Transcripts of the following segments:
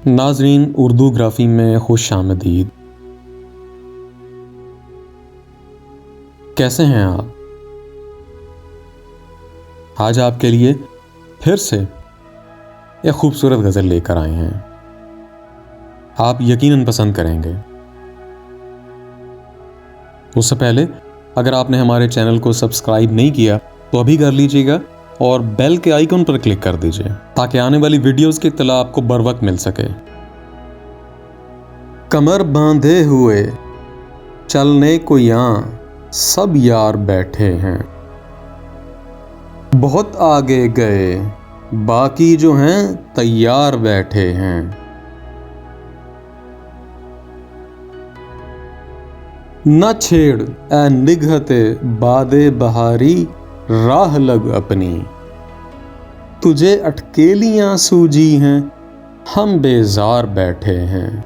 नाजरीन, उर्दू ग्राफी में खुश आमदीद। कैसे हैं आप? आज आपके लिए फिर से एक खूबसूरत गज़ल लेकर आए हैं। आप यकीनन पसंद करेंगे। उससे पहले अगर आपने हमारे चैनल को सब्सक्राइब नहीं किया तो अभी कर लीजिएगा और बेल के आइकन पर क्लिक कर दीजिए ताकि आने वाली वीडियोस की इत्तला आपको बर वक्त मिल सके। कमर बांधे हुए चलने को यहाँ सब यार बैठे हैं, बहुत आगे गए बाकी जो हैं तैयार बैठे हैं। न छेड़ ए निगहते बादे बहारी राह लग अपनी, तुझे अटकेलियां सूझी हैं हम बेजार बैठे हैं।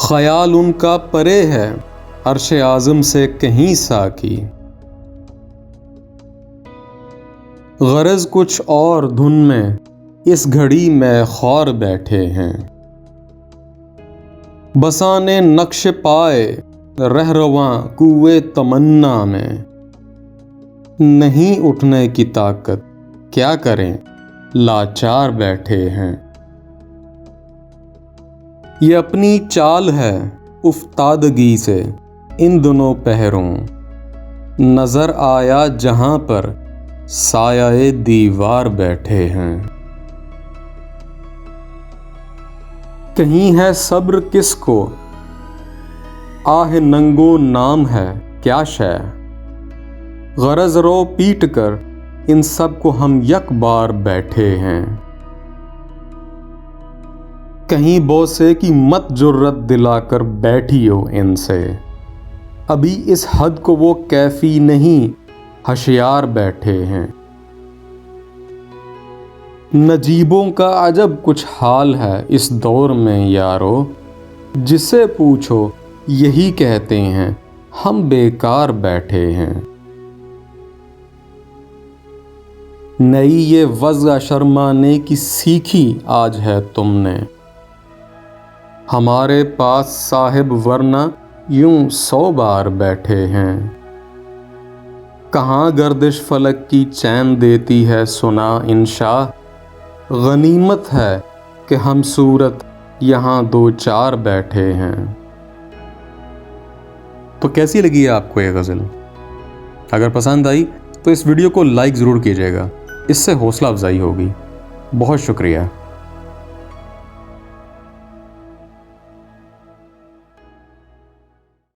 ख्याल उनका परे है अर्श-ए आज़म से कहीं साकी, गरज कुछ और धुन में इस घड़ी में खौर बैठे हैं। बसाने नक्श पाए रहरवां कुए तमन्ना में, नहीं उठने की ताकत क्या करें लाचार बैठे हैं। ये अपनी चाल है उफ्तादगी से इन दोनों पहरों, नजर आया जहां पर साया दीवार बैठे हैं। कहीं है सब्र किसको आह नंगो नाम है क्या शय, गरज रो पीट कर इन सब को हम यक बार बैठे हैं। कहीं बोसे की मत जुर्रत दिलाकर बैठी हो इनसे, अभी इस हद को वो कैफी नहीं होशियार बैठे हैं। नजीबों का अजब कुछ हाल है इस दौर में यारो, जिससे पूछो यही कहते हैं हम बेकार बैठे हैं। नई ये वज़् शर्माने की सीखी आज है तुमने, हमारे पास साहिब वरना यूं 100 बार बैठे हैं। कहाँ गर्दिश फलक की चैन देती है सुना इंशा, गनीमत है कि हम सूरत यहाँ 2-4 बैठे हैं। तो कैसी लगी आपको ये गज़ल? अगर पसंद आई तो इस वीडियो को लाइक ज़रूर कीजिएगा, इससे हौसला अफजाई होगी। बहुत शुक्रिया।